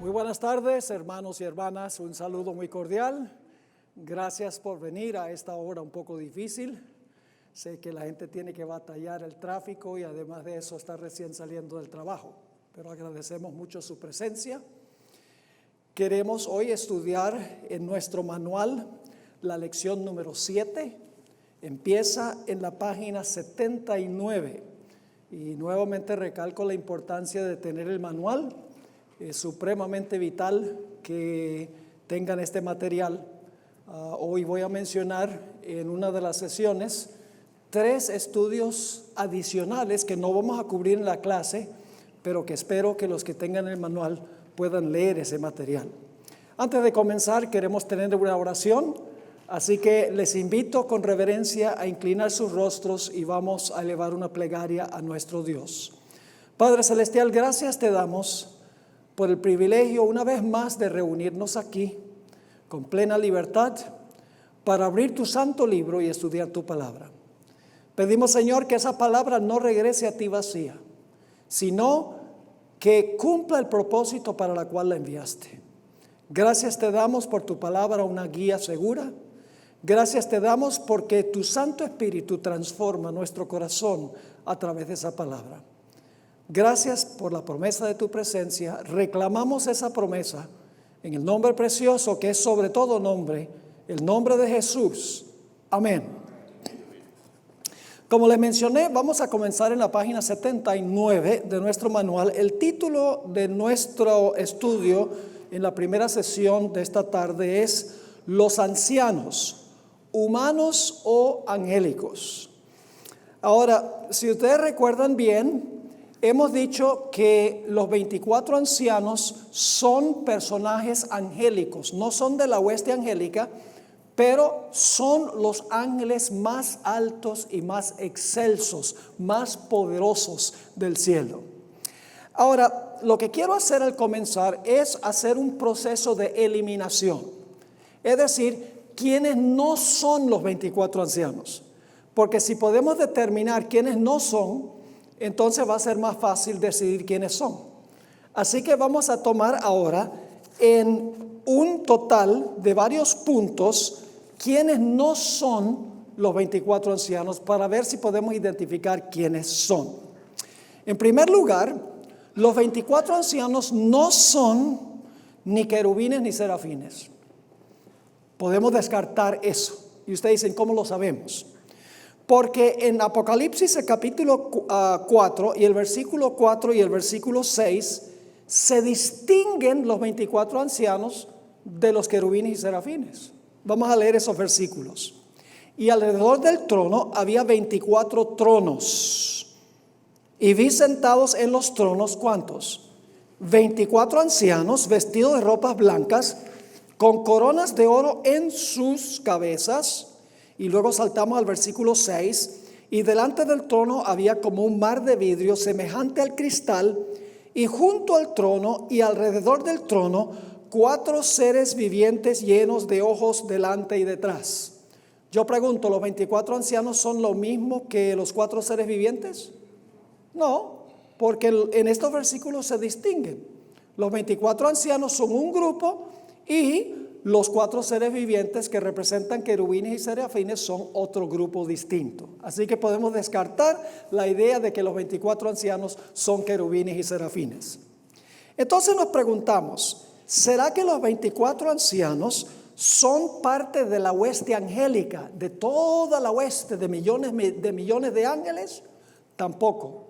Muy buenas tardes, hermanos y hermanas, un saludo muy cordial. Gracias por venir a esta hora un poco difícil. Sé que la gente tiene que batallar el tráfico y además de eso está recién saliendo del trabajo, pero agradecemos mucho su presencia. Queremos hoy estudiar en nuestro manual la lección número 7. Empieza en la página 79 y nuevamente recalco la importancia de tener el manual. Es supremamente vital que tengan este material. Hoy voy a mencionar en una de las sesiones 3 estudios adicionales que no vamos a cubrir en la clase, pero que espero que los que tengan el manual puedan leer ese material. Antes de comenzar, queremos tener una oración, así que les invito con reverencia a inclinar sus rostros y vamos a elevar una plegaria a nuestro Dios. Padre Celestial, gracias te damos por el privilegio una vez más de reunirnos aquí con plena libertad para abrir tu santo libro y estudiar tu palabra. Pedimos, Señor, que esa palabra no regrese a ti vacía, sino que cumpla el propósito para la cual la enviaste. Gracias te damos por tu palabra, una guía segura. Gracias te damos porque tu Santo Espíritu transforma nuestro corazón a través de esa palabra. Gracias por la promesa de tu presencia. Reclamamos esa promesa en el nombre precioso que es sobre todo nombre, el nombre de Jesús. Amén. Como les mencioné, vamos a comenzar en la página 79 de nuestro manual. El título de nuestro estudio en la primera sesión de esta tarde es Los ancianos, humanos o angélicos. Ahora, si ustedes recuerdan bien, hemos dicho que los 24 ancianos son personajes angélicos, no son de la hueste angélica, pero son los ángeles más altos y más excelsos, más poderosos del cielo. Ahora, lo que quiero hacer al comenzar es hacer un proceso de eliminación, es decir, quienes no son los 24 ancianos, porque si podemos determinar quiénes no son, entonces va a ser más fácil decidir quiénes son. Así que vamos a tomar ahora en un total de varios puntos quiénes no son los 24 ancianos para ver si podemos identificar quiénes son. En primer lugar, los 24 ancianos no son ni querubines ni serafines. Podemos descartar eso. Y ustedes dicen, ¿cómo lo sabemos? Porque en Apocalipsis el capítulo 4 y el versículo 4 y el versículo 6 se distinguen los 24 ancianos de los querubines y serafines. Vamos a leer esos versículos. Y alrededor del trono había 24 tronos. Y vi sentados en los tronos, ¿cuántos? 24 ancianos vestidos de ropas blancas, con coronas de oro en sus cabezas. Y luego saltamos al versículo 6. Y delante del trono había como un mar de vidrio semejante al cristal. Y junto al trono y alrededor del trono 4 seres vivientes llenos de ojos delante y detrás. Yo pregunto, ¿los 24 ancianos son lo mismo que los 4 seres vivientes? No, porque en estos versículos se distinguen. Los 24 ancianos son un grupo y los 4 seres vivientes que representan querubines y serafines son otro grupo distinto. Así que podemos descartar la idea de que los 24 ancianos son querubines y serafines. Entonces nos preguntamos, ¿será que los 24 ancianos son parte de la hueste angélica, de toda la hueste de millones de ángeles? Tampoco.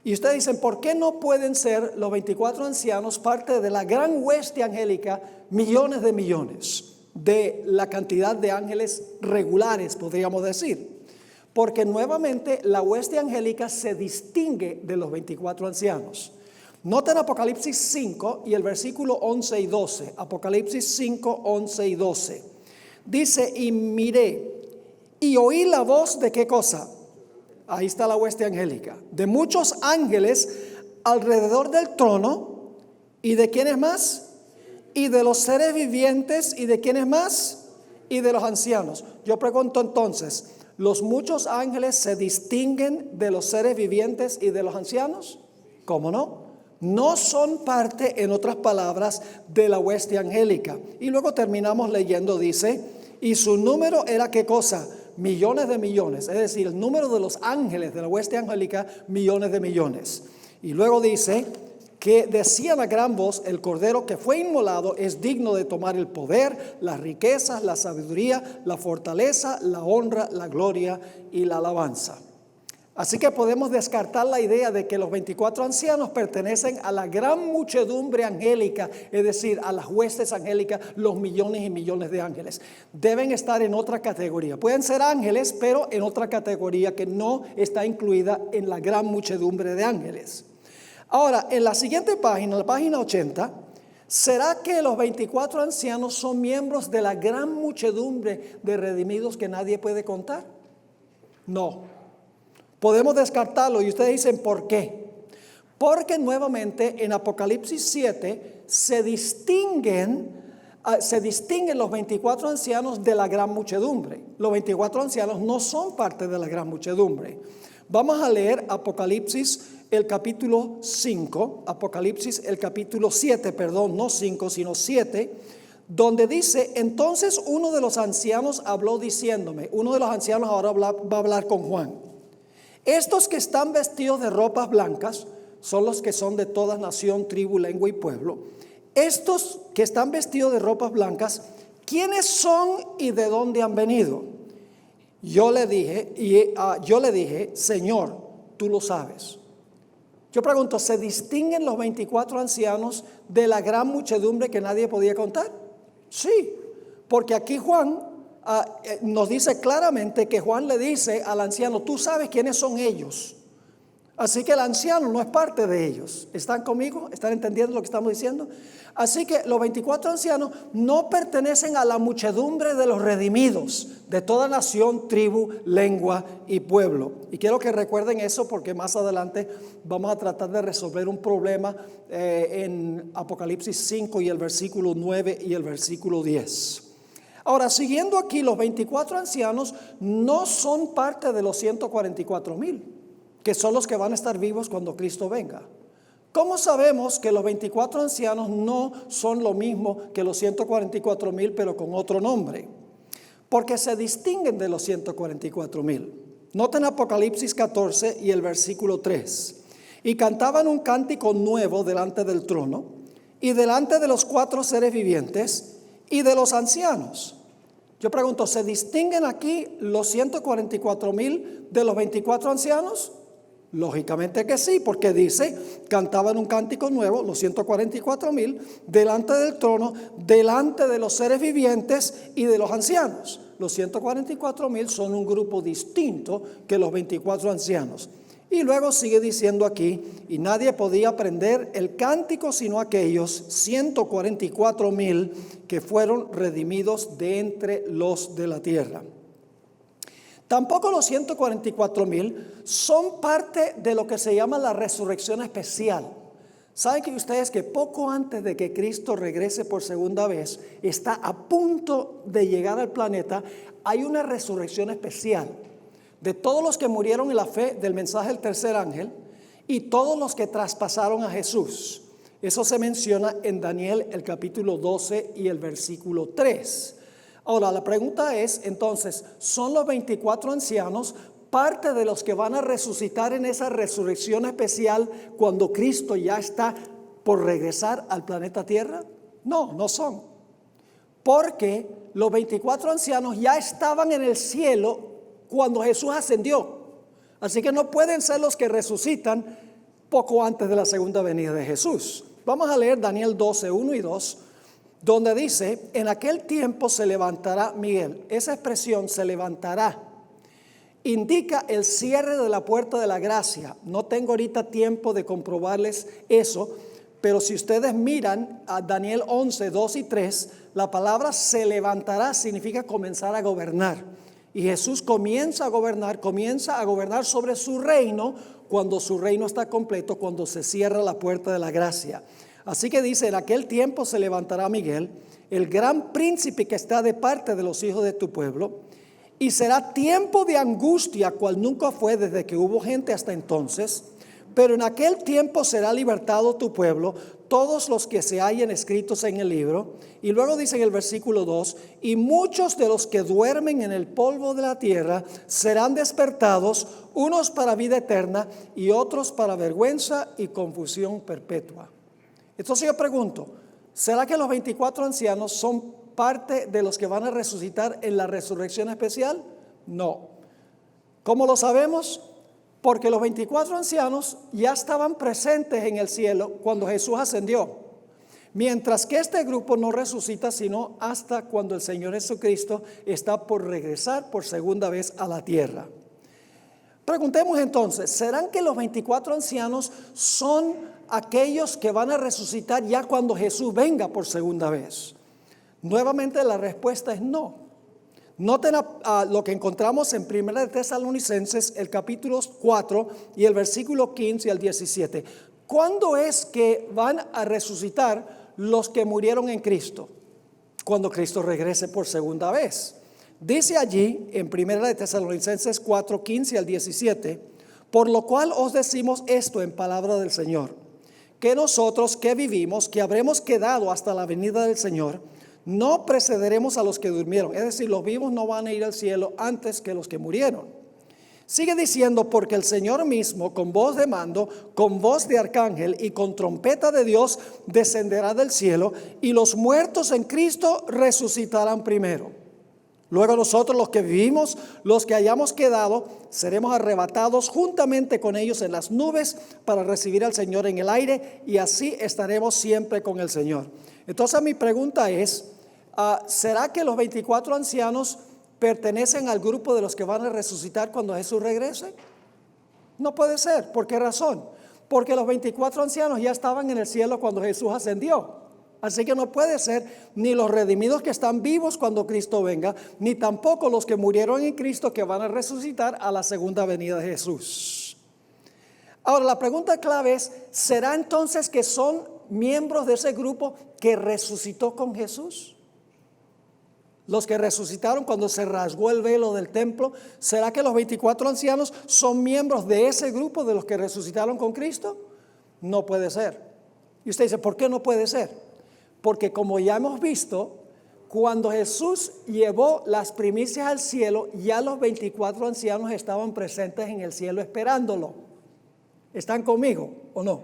Y ustedes dicen, ¿por qué no pueden ser los 24 ancianos parte de la gran hueste angélica, millones de millones, de la cantidad de ángeles regulares, podríamos decir? Porque nuevamente la hueste angélica se distingue de los 24 ancianos. Noten Apocalipsis 5 y el versículo 11 y 12. Apocalipsis 5, 11 y 12. Dice, y miré y oí la voz de ¿qué cosa? Ahí está la hueste angélica. De muchos ángeles alrededor del trono. ¿Y de quiénes más? Y de los seres vivientes. ¿Y de quiénes más? Y de los ancianos. Yo pregunto entonces, ¿los muchos ángeles se distinguen de los seres vivientes y de los ancianos? ¿Cómo no? No son parte, en otras palabras, de la hueste angélica. Y luego terminamos leyendo, dice, y su número era ¿qué cosa? Millones de millones. Es decir, el número de los ángeles de la hueste angélica, millones de millones. Y luego dice que decían a gran voz, el cordero que fue inmolado es digno de tomar el poder, las riquezas, la sabiduría, la fortaleza, la honra, la gloria y la alabanza. Así que podemos descartar la idea de que los 24 ancianos pertenecen a la gran muchedumbre angélica, es decir, a las huestes angélicas, los millones y millones de ángeles. Deben estar en otra categoría. Pueden ser ángeles, pero en otra categoría que no está incluida en la gran muchedumbre de ángeles. Ahora, en la siguiente página, la página 80, ¿será que los 24 ancianos son miembros de la gran muchedumbre de redimidos que nadie puede contar? No. Podemos descartarlo y ustedes dicen ¿por qué? Porque nuevamente en Apocalipsis 7 se distinguen los 24 ancianos de la gran muchedumbre. Los 24 ancianos no son parte de la gran muchedumbre. Vamos a leer Apocalipsis el capítulo 5, Apocalipsis el capítulo 7, perdón, no 5 sino 7, donde dice, entonces uno de los ancianos habló diciéndome, uno de los ancianos ahora va a hablar con Juan. Estos que están vestidos de ropas blancas son los que son de toda nación, tribu, lengua y pueblo. Estos que están vestidos de ropas blancas, ¿quiénes son y de dónde han venido? Yo le dije, Señor, tú lo sabes. Yo pregunto, ¿se distinguen los 24 ancianos de la gran muchedumbre que nadie podía contar? Sí, porque aquí Juan nos dice claramente que Juan le dice al anciano, tú sabes quiénes son ellos. Así que el anciano no es parte de ellos. ¿Están conmigo? ¿Están entendiendo lo que estamos diciendo? Así que los 24 ancianos no pertenecen a la muchedumbre de los redimidos, de toda nación, tribu, lengua y pueblo. Y quiero que recuerden eso porque más adelante vamos a tratar de resolver un problema en Apocalipsis 5 y el versículo 9 y el versículo 10. Ahora, siguiendo aquí, los 24 ancianos no son parte de los 144,000, que son los que van a estar vivos cuando Cristo venga. ¿Cómo sabemos que los 24 ancianos no son lo mismo que los 144,000, pero con otro nombre? Porque se distinguen de los 144,000. Noten Apocalipsis 14 y el versículo 3. Y cantaban un cántico nuevo delante del trono y delante de los 4 seres vivientes y de los ancianos. Yo pregunto, ¿se distinguen aquí los 144,000 de los 24 ancianos? Lógicamente que sí, porque dice, cantaban un cántico nuevo, los 144,000, delante del trono, delante de los seres vivientes y de los ancianos. Los 144,000 son un grupo distinto que los 24 ancianos. Y luego sigue diciendo aquí, y nadie podía aprender el cántico sino aquellos 144,000 que fueron redimidos de entre los de la tierra. Tampoco los 144,000 son parte de lo que se llama la resurrección especial. ¿Saben que ustedes que poco antes de que Cristo regrese por segunda vez, está a punto de llegar al planeta, hay una resurrección especial de todos los que murieron en la fe del mensaje del tercer ángel y todos los que traspasaron a Jesús? Eso se menciona en Daniel el capítulo 12 y el versículo 3. Ahora, la pregunta es, entonces, ¿son los 24 ancianos parte de los que van a resucitar en esa resurrección especial cuando Cristo ya está por regresar al planeta Tierra? No, no son. Porque los 24 ancianos ya estaban en el cielo cuando Jesús ascendió. Así que no pueden ser los que resucitan poco antes de la segunda venida de Jesús. Vamos a leer Daniel 12, 1 y 2. Donde dice, en aquel tiempo se levantará Miguel. Esa expresión, se levantará, indica el cierre de la puerta de la gracia. No tengo ahorita tiempo de comprobarles eso, pero si ustedes miran a Daniel 11, 2 y 3, la palabra se levantará significa comenzar a gobernar. Y Jesús comienza a gobernar sobre su reino cuando su reino está completo, cuando se cierra la puerta de la gracia. Así que dice, en aquel tiempo se levantará Miguel, el gran príncipe que está de parte de los hijos de tu pueblo, y será tiempo de angustia, cual nunca fue desde que hubo gente hasta entonces, Pero en aquel tiempo será libertado tu pueblo, todos los que se hallen escritos en el libro. Y luego dice en el versículo 2, y muchos de los que duermen en el polvo de la tierra serán despertados, unos para vida eterna y otros para vergüenza y confusión perpetua. Entonces yo pregunto, ¿será que los 24 ancianos son parte de los que van a resucitar en la resurrección especial? No. ¿Cómo lo sabemos? Porque los 24 ancianos ya estaban presentes en el cielo cuando Jesús ascendió. Mientras que este grupo no resucita sino hasta cuando el Señor Jesucristo está por regresar por segunda vez a la tierra. Preguntemos entonces, ¿serán que los 24 ancianos son aquellos que van a resucitar ya cuando Jesús venga por segunda vez? Nuevamente la respuesta es no. Noten lo que encontramos en 1 de Tesalonicenses, el capítulo 4 y el versículo 15 al 17. ¿Cuándo es que van a resucitar los que murieron en Cristo? Cuando Cristo regrese por segunda vez. Dice allí en 1 de Tesalonicenses 4, 15 al 17, por lo cual os decimos esto en palabra del Señor, que nosotros que vivimos, que habremos quedado hasta la venida del Señor, no precederemos a los que durmieron. Es decir, los vivos no van a ir al cielo antes que los que murieron. Sigue diciendo, porque el Señor mismo, con voz de mando, con voz de arcángel y con trompeta de Dios, descenderá del cielo, y los muertos en Cristo resucitarán primero. Luego nosotros los que vivimos, los que hayamos quedado, seremos arrebatados juntamente con ellos en las nubes para recibir al Señor en el aire, y así estaremos siempre con el Señor. Entonces mi pregunta es, ¿será que los 24 ancianos pertenecen al grupo de los que van a resucitar cuando Jesús regrese? No puede ser. ¿Por qué razón? Porque los 24 ancianos ya estaban en el cielo cuando Jesús ascendió. Así que no puede ser ni los redimidos que están vivos cuando Cristo venga, ni tampoco los que murieron en Cristo que van a resucitar a la segunda venida de Jesús. Ahora la pregunta clave es, ¿será entonces que son miembros de ese grupo que resucitó con Jesús? Los que resucitaron cuando se rasgó el velo del templo, ¿será que los 24 ancianos son miembros de ese grupo de los que resucitaron con Cristo? No puede ser. Y usted dice, ¿por qué no puede ser? Porque como ya hemos visto, cuando Jesús llevó las primicias al cielo, ya los 24 ancianos estaban presentes en el cielo esperándolo. ¿Están conmigo o no?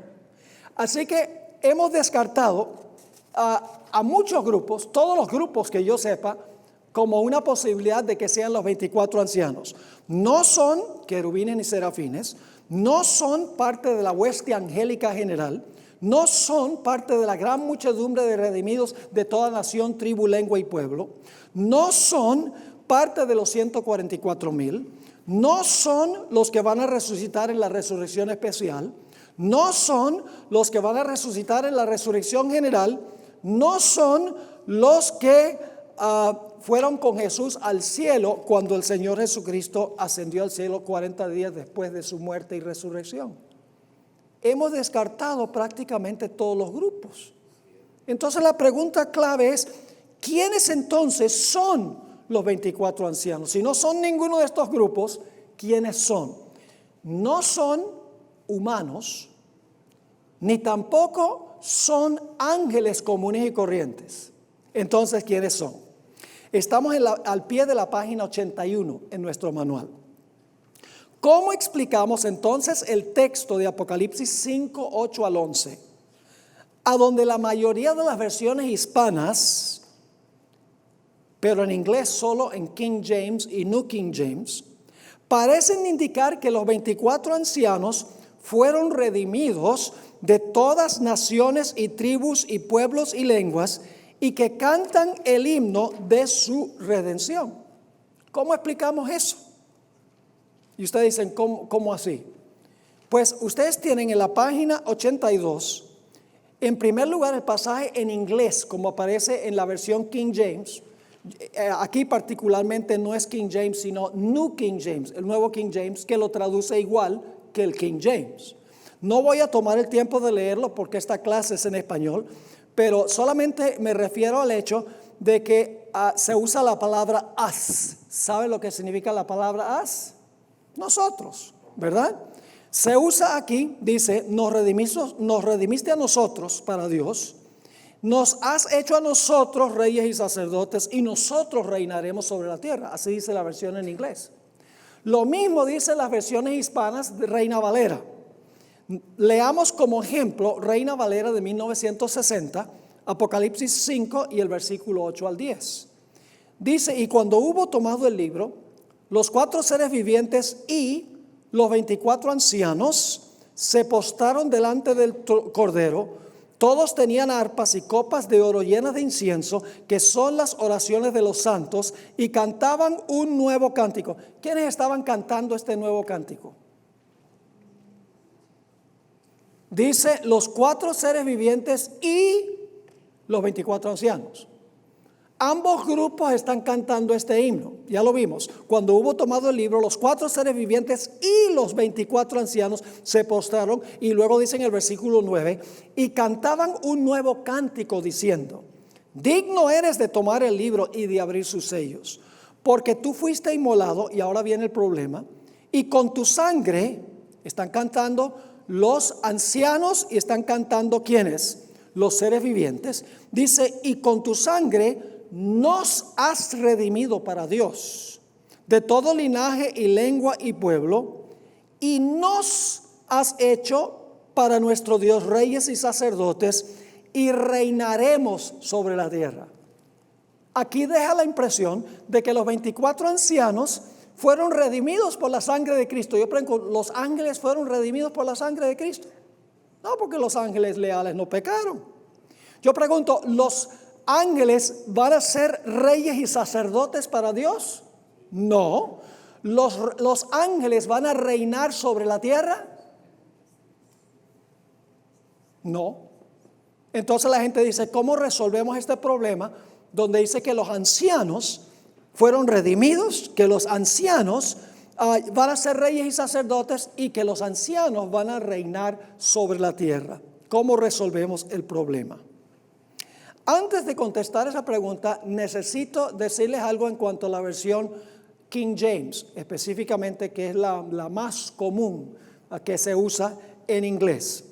Así que hemos descartado a muchos grupos, todos los grupos que yo sepa, como una posibilidad de que sean los 24 ancianos. No son querubines ni serafines, no son parte de la hueste angélica general, no son parte de la gran muchedumbre de redimidos de toda nación, tribu, lengua y pueblo, no son parte de los 144,000, no son los que van a resucitar en la resurrección especial, no son los que van a resucitar en la resurrección general, no son los que fueron con Jesús al cielo cuando el Señor Jesucristo ascendió al cielo 40 días después de su muerte y resurrección. Hemos descartado prácticamente todos los grupos. Entonces la pregunta clave es, ¿quiénes entonces son los 24 ancianos? Si no son ninguno de estos grupos, ¿quiénes son? No son humanos, ni tampoco son ángeles comunes y corrientes. Entonces, ¿quiénes son? Estamos al pie de la página 81 en nuestro manual. ¿Cómo explicamos entonces el texto de Apocalipsis 5, 8 al 11? A donde la mayoría de las versiones hispanas, pero en inglés solo en King James y New King James, parecen indicar que los 24 ancianos fueron redimidos de todas naciones y tribus y pueblos y lenguas, y que cantan el himno de su redención. ¿Cómo explicamos eso? Y ustedes dicen, ¿cómo así? Pues ustedes tienen en la página 82, en primer lugar el pasaje en inglés, como aparece en la versión King James. Aquí particularmente no es King James, sino New King James, el nuevo King James, que lo traduce igual que el King James. No voy a tomar el tiempo de leerlo porque esta clase es en español, pero solamente me refiero al hecho de que se usa la palabra us. ¿Sabe lo que significa la palabra us? Nosotros, ¿verdad? Se usa aquí, dice, nos redimiste a nosotros para Dios, nos has hecho a nosotros reyes y sacerdotes y nosotros reinaremos sobre la tierra. Así dice la versión en inglés. Lo mismo dice las versiones hispanas de Reina Valera. Leamos como ejemplo Reina Valera de 1960, Apocalipsis 5 y el versículo 8 al 10. Dice, y cuando hubo tomado el libro, los 4 seres vivientes y los 24 ancianos se postraron delante del Cordero. Todos tenían arpas y copas de oro llenas de incienso, que son las oraciones de los santos, y cantaban un nuevo cántico. ¿Quiénes estaban cantando este nuevo cántico? Dice los 4 seres vivientes y los 24 ancianos. Ambos grupos están cantando este himno, ya lo vimos. Cuando hubo tomado el libro, los 4 seres vivientes y los 24 ancianos se postraron, y luego dice en el versículo 9, y cantaban un nuevo cántico diciendo, digno eres de tomar el libro y de abrir sus sellos, porque tú fuiste inmolado, y ahora viene el problema, y con tu sangre, están cantando los ancianos y están cantando ¿quiénes? Los seres vivientes. Dice, y con tu sangre nos has redimido para Dios de todo linaje y lengua y pueblo, y nos has hecho para nuestro Dios reyes y sacerdotes, y reinaremos sobre la tierra. Aquí deja la impresión de que los 24 ancianos fueron redimidos por la sangre de Cristo. Yo pregunto, ¿los ángeles fueron redimidos por la sangre de Cristo? No, porque los ángeles leales no pecaron. Yo pregunto, ¿los ángeles van a ser reyes y sacerdotes para Dios? No. ¿Los ángeles van a reinar sobre la tierra? No. Entonces la gente dice, ¿cómo resolvemos este problema? Donde dice que los ancianos fueron redimidos, que los ancianos van a ser reyes y sacerdotes, y que los ancianos van a reinar sobre la tierra. ¿Cómo resolvemos el problema? Antes de contestar esa pregunta, necesito decirles algo en cuanto a la versión King James, específicamente, que es la más común que se usa en inglés.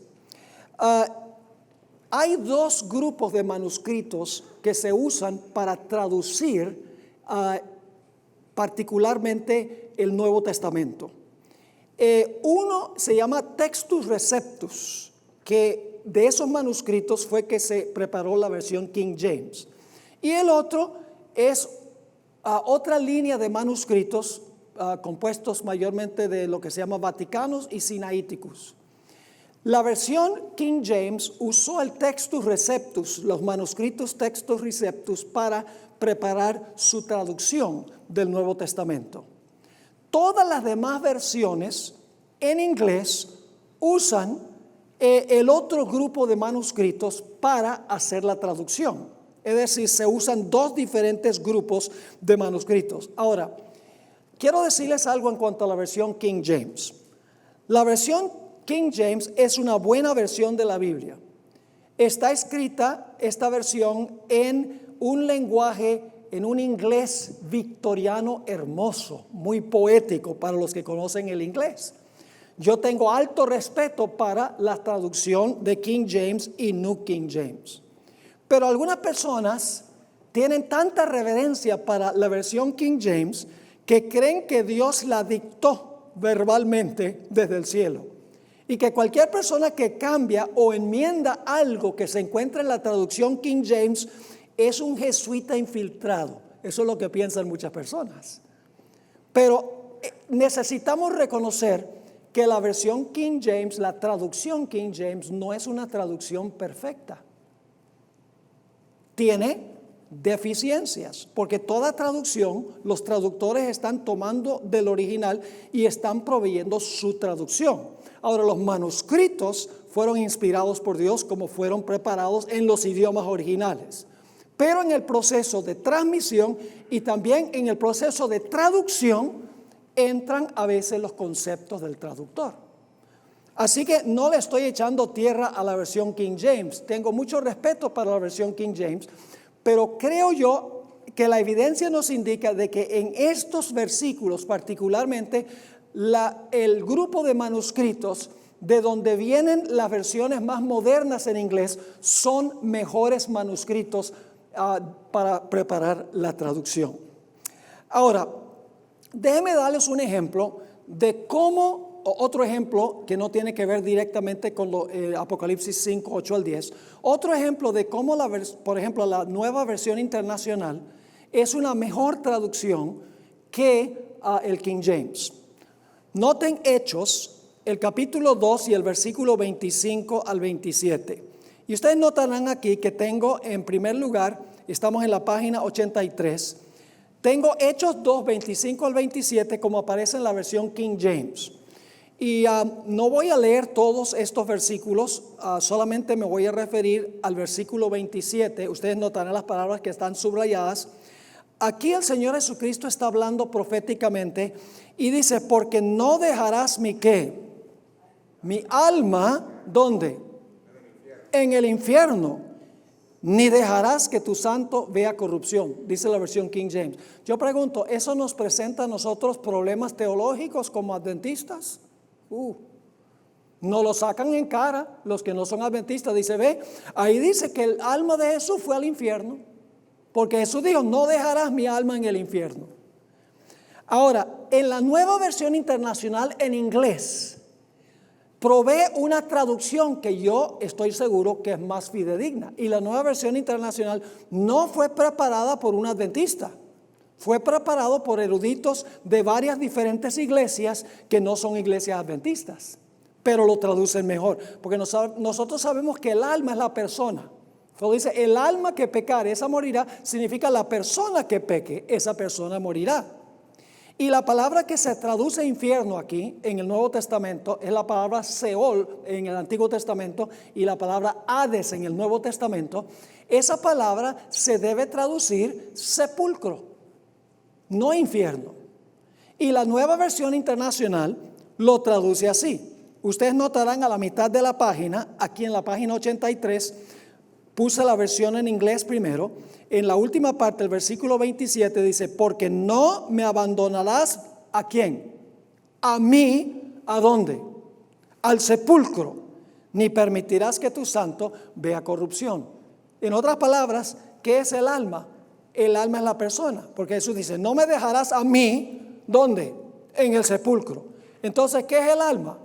Hay 2 grupos de manuscritos que se usan para traducir particularmente el Nuevo Testamento. Uno se llama Textus Receptus, que de esos manuscritos fue que se preparó la versión King James. Y el otro es otra línea de manuscritos compuestos mayormente de lo que se llama vaticanos y sinaíticos. La versión King James usó el Textus Receptus, los manuscritos Textus Receptus, para preparar su traducción del Nuevo Testamento. Todas las demás versiones en inglés usan el otro grupo de manuscritos para hacer la traducción. Es decir, se usan 2 diferentes grupos de manuscritos. Ahora, quiero decirles algo en cuanto a la versión King James. La versión King James es una buena versión de la Biblia. Está escrita esta versión en un lenguaje, en un inglés victoriano hermoso, muy poético para los que conocen el inglés. Yo tengo alto respeto para la traducción de King James y New King James. Pero algunas personas tienen tanta reverencia para la versión King James que creen que Dios la dictó verbalmente desde el cielo. Y que cualquier persona que cambia o enmienda algo que se encuentra en la traducción King James es un jesuita infiltrado. Eso es lo que piensan muchas personas. Pero necesitamos reconocer que la versión King James, la traducción King James, no es una traducción perfecta. Tiene deficiencias, porque toda traducción, los traductores están tomando del original y están proveyendo su traducción. Ahora, los manuscritos fueron inspirados por Dios como fueron preparados en los idiomas originales. Pero en el proceso de transmisión y también en el proceso de traducción, entran a veces los conceptos del traductor. Así que no le estoy echando tierra a la versión King James. Tengo mucho respeto para la versión King James, pero creo yo que la evidencia nos indica de que en estos versículos particularmente el grupo de manuscritos de donde vienen las versiones más modernas en inglés son mejores manuscritos para preparar la traducción. Ahora, déjenme darles un ejemplo de cómo, otro ejemplo que no tiene que ver directamente con Apocalipsis 5, 8 al 10, otro ejemplo de cómo, por ejemplo, la nueva versión internacional es una mejor traducción que el King James. Noten Hechos, el capítulo 2 y el versículo 25 al 27. Y ustedes notarán aquí que tengo en primer lugar, estamos en la página 83, tengo Hechos 2, 25 al 27 como aparece en la versión King James. Y no voy a leer todos estos versículos, solamente me voy a referir al versículo 27. Ustedes notarán las palabras que están subrayadas. Aquí el Señor Jesucristo está hablando proféticamente y dice, porque no dejarás mi ¿qué? Mi alma, ¿dónde? En el infierno, ni dejarás que tu santo vea corrupción, dice la versión King James. Yo pregunto, ¿eso nos presenta a nosotros problemas teológicos como adventistas? No lo sacan en cara los que no son adventistas. Dice, ve, ahí dice que el alma de Jesús fue al infierno, porque Jesús dijo, no dejarás mi alma en el infierno. Ahora, en la nueva versión internacional en inglés, provee una traducción que yo estoy seguro que es más fidedigna. Y la nueva versión internacional no fue preparada por un adventista. Fue preparado por eruditos de varias diferentes iglesias que no son iglesias adventistas. Pero lo traducen mejor. Porque nosotros sabemos que el alma es la persona. Cuando dice el alma que pecare, esa morirá, significa la persona que peque, esa persona morirá. Y la palabra que se traduce infierno aquí en el Nuevo Testamento es la palabra Seol en el Antiguo Testamento y la palabra Hades en el Nuevo Testamento. Esa palabra se debe traducir sepulcro, no infierno. Y la nueva versión internacional lo traduce así. Ustedes notarán a la mitad de la página, aquí en la página 83, puse la versión en inglés primero. En la última parte, el versículo 27 dice, porque no me abandonarás, ¿a quién? A mí, ¿a dónde? Al sepulcro, ni permitirás que tu santo vea corrupción. En otras palabras, ¿qué es el alma? El alma es la persona, porque Jesús dice, no me dejarás a mí, ¿dónde? En el sepulcro. Entonces, ¿qué es el alma?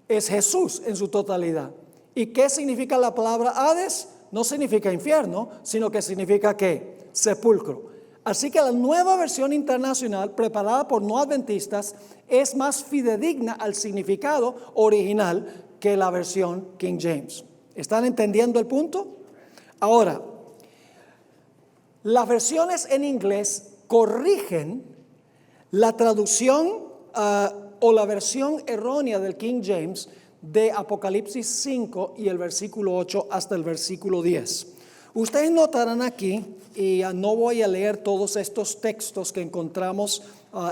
Es Jesús en su totalidad. ¿Y qué significa la palabra Hades? No significa infierno, sino que significa ¿qué? Sepulcro. Así que la nueva versión internacional, preparada por no adventistas, es más fidedigna al significado original que la versión King James. ¿Están entendiendo el punto? Ahora, las versiones en inglés corrigen la traducción o la versión errónea del King James de Apocalipsis 5 y el versículo 8 hasta el versículo 10. Ustedes notarán aquí, y no voy a leer todos estos textos que encontramos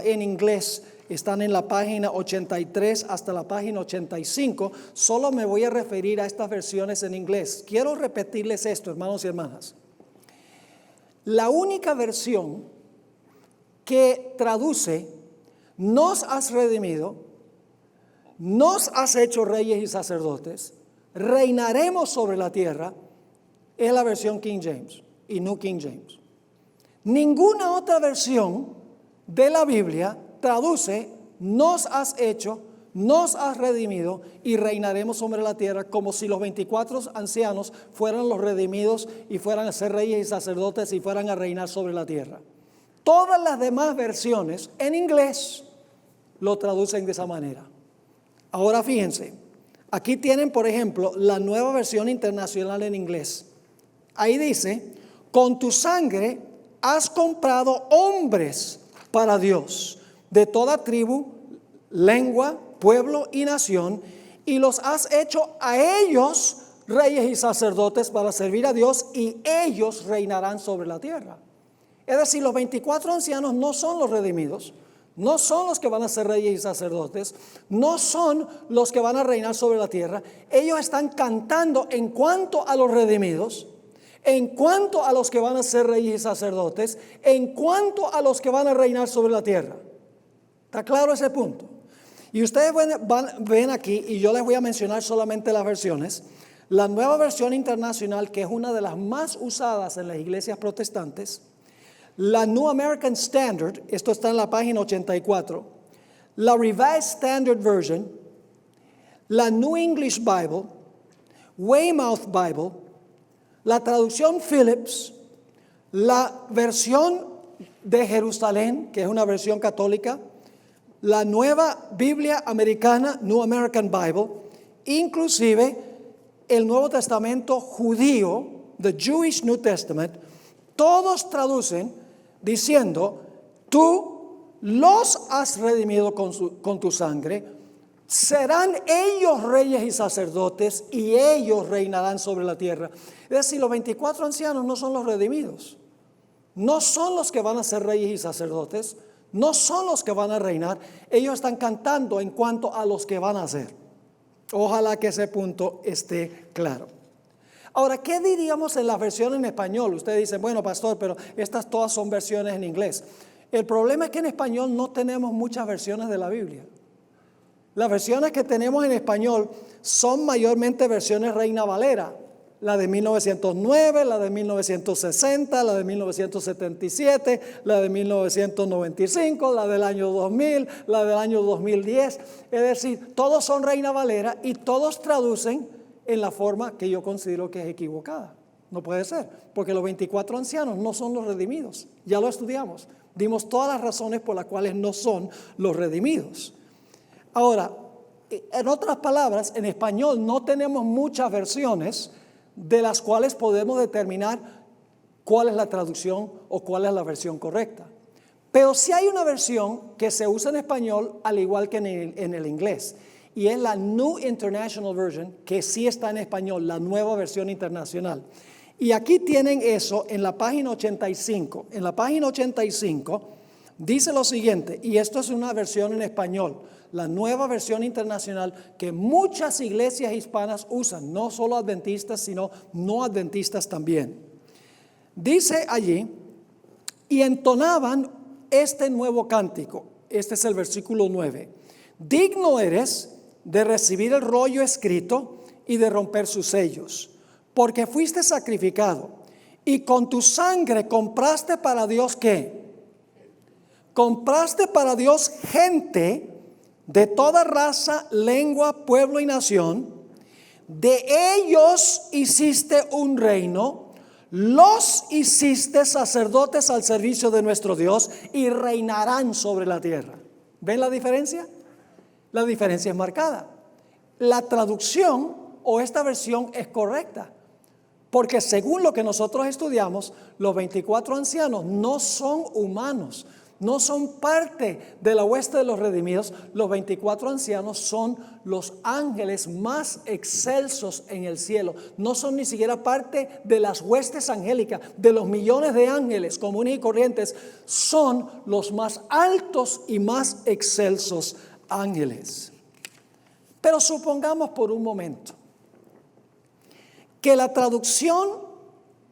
en inglés, están en la página 83 hasta la página 85, solo me voy a referir a estas versiones en inglés. Quiero repetirles esto, hermanos y hermanas. La única versión que traduce, nos has redimido, nos has hecho reyes y sacerdotes, reinaremos sobre la tierra, es la versión King James y New King James. Ninguna otra versión de la Biblia traduce, nos has hecho, nos has redimido y reinaremos sobre la tierra, como si los 24 ancianos fueran los redimidos y fueran a ser reyes y sacerdotes y fueran a reinar sobre la tierra. Todas las demás versiones en inglés lo traducen de esa manera. Ahora fíjense, aquí tienen por ejemplo la nueva versión internacional en inglés. Ahí dice, con tu sangre has comprado hombres para Dios, de toda tribu, lengua, pueblo y nación, y los has hecho a ellos reyes y sacerdotes para servir a Dios, y ellos reinarán sobre la tierra. Es decir, los 24 ancianos no son los redimidos, no son los que van a ser reyes y sacerdotes, no son los que van a reinar sobre la tierra. Ellos están cantando en cuanto a los redimidos, en cuanto a los que van a ser reyes y sacerdotes, en cuanto a los que van a reinar sobre la tierra. ¿Está claro ese punto? Y ustedes ven aquí, y yo les voy a mencionar solamente las versiones. La Nueva Versión Internacional, que es una de las más usadas en las iglesias protestantes. La New American Standard, esto está en la página 84. La Revised Standard Version. La New English Bible. Weymouth Bible. La traducción Phillips. La versión de Jerusalén, que es una versión católica. La Nueva Biblia Americana, New American Bible. Inclusive el Nuevo Testamento judío, the Jewish New Testament, todos traducen diciendo, tú los has redimido con tu sangre, serán ellos reyes y sacerdotes y ellos reinarán sobre la tierra. Es decir, los 24 ancianos no son los redimidos, no son los que van a ser reyes y sacerdotes, no son los que van a reinar, ellos están cantando en cuanto a los que van a ser. Ojalá que ese punto esté claro. Ahora, ¿qué diríamos en la versión en español? Ustedes dicen, bueno, pastor, pero estas todas son versiones en inglés. El problema es que en español no tenemos muchas versiones de la Biblia. Las versiones que tenemos en español son mayormente versiones Reina Valera. La de 1909, la de 1960, la de 1977, la de 1995, la del año 2000, la del año 2010. Es decir, todos son Reina Valera y todos traducen en la forma que yo considero que es equivocada. No puede ser, porque los 24 ancianos no son los redimidos. Ya lo estudiamos. Dimos todas las razones por las cuales no son los redimidos. Ahora, en otras palabras, en español no tenemos muchas versiones de las cuales podemos determinar cuál es la traducción o cuál es la versión correcta. Pero sí hay una versión que se usa en español al igual que en el inglés, y es la New International Version, que sí está en español, la nueva versión internacional. Y aquí tienen eso en la página 85. En la página 85 dice lo siguiente, y esto es una versión en español, la nueva versión internacional que muchas iglesias hispanas usan, no solo adventistas, sino no adventistas también. Dice allí, y entonaban este nuevo cántico, este es el versículo 9, digno eres de recibir el rollo escrito y de romper sus sellos, porque fuiste sacrificado y con tu sangre compraste para Dios ¿qué? Compraste para Dios gente de toda raza, lengua, pueblo y nación. De ellos hiciste un reino, los hiciste sacerdotes al servicio de nuestro Dios y reinarán sobre la tierra. ¿Ven la diferencia? La diferencia es marcada. La traducción o esta versión es correcta, porque según lo que nosotros estudiamos, los 24 ancianos no son humanos, no son parte de la hueste de los redimidos. Los 24 ancianos son los ángeles más excelsos en el cielo. No son ni siquiera parte de las huestes angélicas, de los millones de ángeles comunes y corrientes. Son los más altos y más excelsos ángeles. Pero supongamos por un momento que la traducción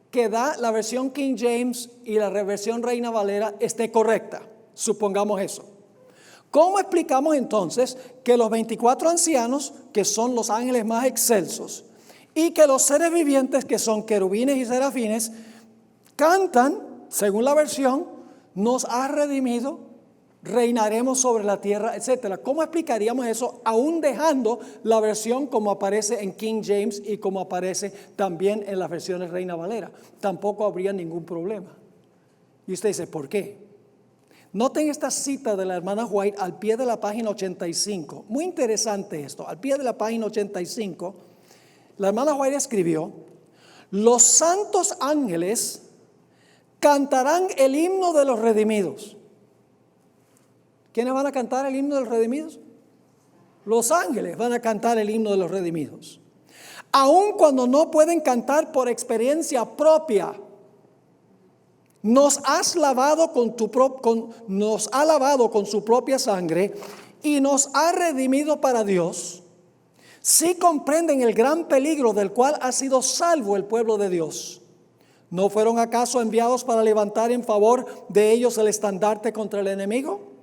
que da la versión King James y la versión Reina Valera esté correcta. Supongamos eso. ¿Cómo explicamos entonces que los 24 ancianos, que son los ángeles más excelsos, y que los seres vivientes, que son querubines y serafines, cantan, según la versión, nos ha redimido, reinaremos sobre la tierra, etcétera? ¿Cómo explicaríamos eso aún dejando la versión como aparece en King James y como aparece también en las versiones Reina Valera? Tampoco habría ningún problema. Y usted dice, ¿por qué? Noten esta cita de la hermana White al pie de la página 85. Muy interesante esto. Al pie de la página 85, la hermana White escribió, los santos ángeles cantarán el himno de los redimidos. ¿Quiénes van a cantar el himno de los redimidos? Los ángeles van a cantar el himno de los redimidos. Aun cuando no pueden cantar por experiencia propia, nos ha lavado con su propia sangre y nos ha redimido para Dios. Sí comprenden el gran peligro del cual ha sido salvo el pueblo de Dios. ¿No fueron acaso enviados para levantar en favor de ellos el estandarte contra el enemigo?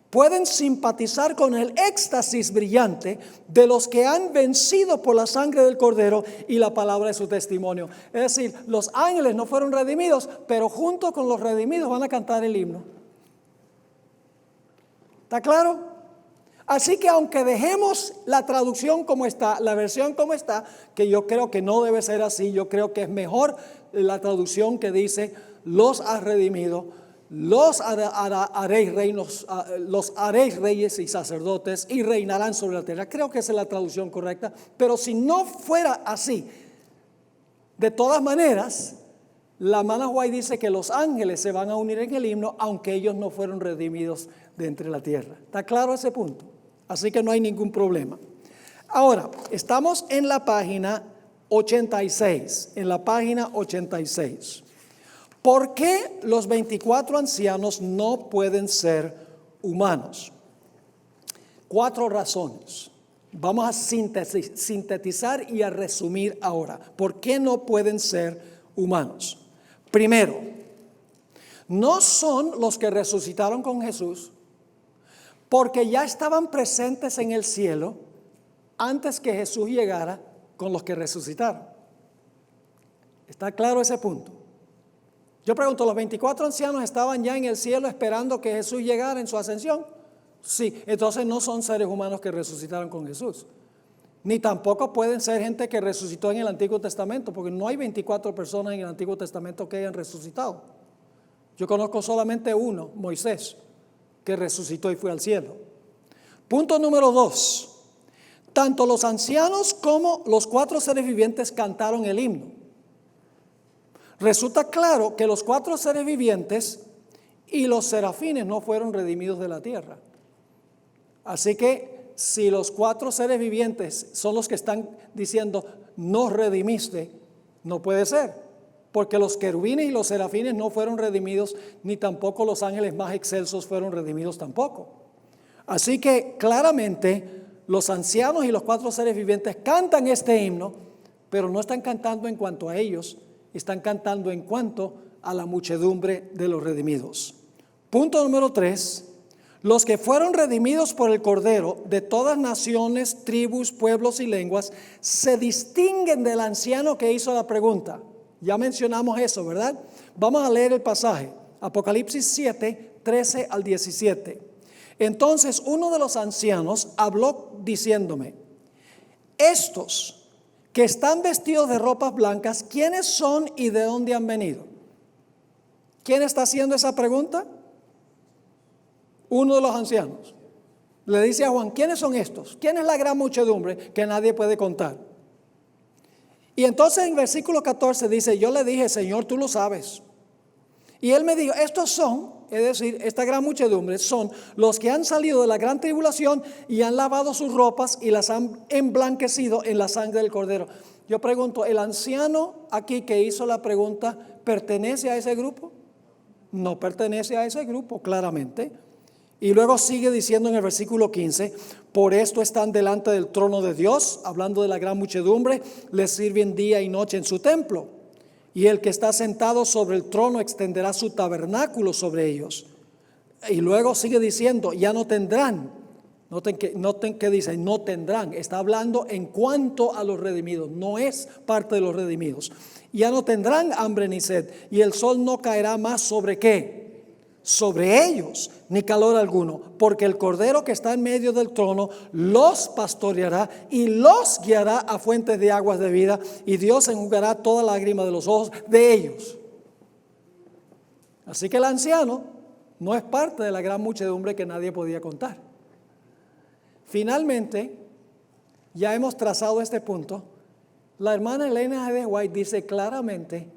pueden simpatizar con el éxtasis brillante de los que han vencido por la sangre del Cordero y la palabra de su testimonio. Es decir, los ángeles no fueron redimidos, pero junto con los redimidos van a cantar el himno. ¿Está claro? Así que aunque dejemos la traducción como está, la versión como está, que yo creo que no debe ser así, yo creo que es mejor la traducción que dice, los ha redimido, los haréis reyes y sacerdotes y reinarán sobre la tierra. Creo que esa es la traducción correcta, pero si no fuera así, de todas maneras, la hermana White dice que los ángeles se van a unir en el himno, aunque ellos no fueron redimidos de entre la tierra. ¿Está claro ese punto? Así que no hay ningún problema. Ahora, estamos en la página 86, en la página 86. ¿Por qué los 24 ancianos no pueden ser humanos? 4 razones. Vamos a sintetizar y a resumir ahora. ¿Por qué no pueden ser humanos? Primero, no son los que resucitaron con Jesús, porque ya estaban presentes en el cielo antes que Jesús llegara con los que resucitaron. ¿Está claro ese punto? Yo pregunto, ¿los 24 ancianos estaban ya en el cielo esperando que Jesús llegara en su ascensión? Sí, entonces no son seres humanos que resucitaron con Jesús. Ni tampoco pueden ser gente que resucitó en el Antiguo Testamento, porque no hay 24 personas en el Antiguo Testamento que hayan resucitado. Yo conozco solamente uno, Moisés, que resucitó y fue al cielo. Punto número 2. Tanto los ancianos como los 4 seres vivientes cantaron el himno. Resulta claro que los 4 seres vivientes y los serafines no fueron redimidos de la tierra. Así que si los 4 seres vivientes son los que están diciendo, nos redimiste, no puede ser. Porque los querubines y los serafines no fueron redimidos, ni tampoco los ángeles más excelsos fueron redimidos tampoco. Así que claramente los ancianos y los 4 seres vivientes cantan este himno, pero no están cantando en cuanto a ellos, están cantando en cuanto a la muchedumbre de los redimidos. Punto número 3. Los que fueron redimidos por el Cordero de todas naciones, tribus, pueblos y lenguas se distinguen del anciano que hizo la pregunta. Ya mencionamos eso, ¿verdad? Vamos a leer el pasaje. Apocalipsis 7, 13 al 17. Entonces uno de los ancianos habló diciéndome, estos que están vestidos de ropas blancas, ¿quiénes son y de dónde han venido? ¿Quién está haciendo esa pregunta? Uno de los ancianos. Le dice a Juan, ¿quiénes son estos? ¿Quién es la gran muchedumbre que nadie puede contar? Y entonces en versículo 14 dice, yo le dije, Señor, tú lo sabes. Y él me dijo, estos son, es decir, esta gran muchedumbre son los que han salido de la gran tribulación y han lavado sus ropas y las han emblanquecido en la sangre del Cordero. Yo pregunto, ¿el anciano aquí que hizo la pregunta pertenece a ese grupo? No pertenece a ese grupo, claramente. Y luego sigue diciendo en el versículo 15, por esto están delante del trono de Dios, hablando de la gran muchedumbre, les sirven día y noche en su templo. Y el que está sentado sobre el trono extenderá su tabernáculo sobre ellos. Y luego sigue diciendo, ya no tendrán. Noten que dice, no tendrán. Está hablando en cuanto a los redimidos. No es parte de los redimidos. Ya no tendrán hambre ni sed. Y el sol no caerá más sobre ¿qué? Sobre ellos, ni calor alguno. Porque el Cordero que está en medio del trono los pastoreará y los guiará a fuentes de aguas de vida. Y Dios enjugará toda lágrima de los ojos de ellos. Así que el anciano no es parte de la gran muchedumbre que nadie podía contar. Finalmente, ya hemos trazado este punto. La hermana Elena G. de White dice claramente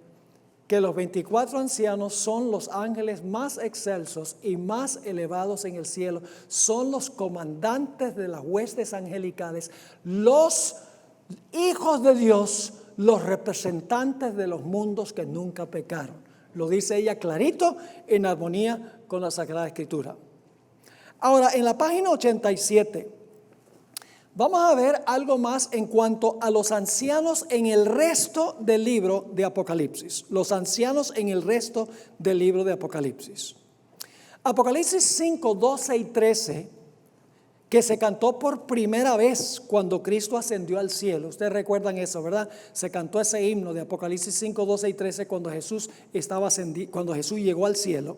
que los 24 ancianos son los ángeles más excelsos y más elevados en el cielo. Son los comandantes de las huestes angelicales, los hijos de Dios, los representantes de los mundos que nunca pecaron. Lo dice ella clarito, en armonía con la Sagrada Escritura. Ahora, en la página 87, vamos a ver algo más en cuanto a los ancianos en el resto del libro de Apocalipsis. Los ancianos en el resto del libro de Apocalipsis. Apocalipsis 5, 12 y 13, que se cantó por primera vez cuando Cristo ascendió al cielo. Ustedes recuerdan eso, ¿verdad? Se cantó ese himno de Apocalipsis 5, 12 y 13 cuando Jesús cuando Jesús llegó al cielo.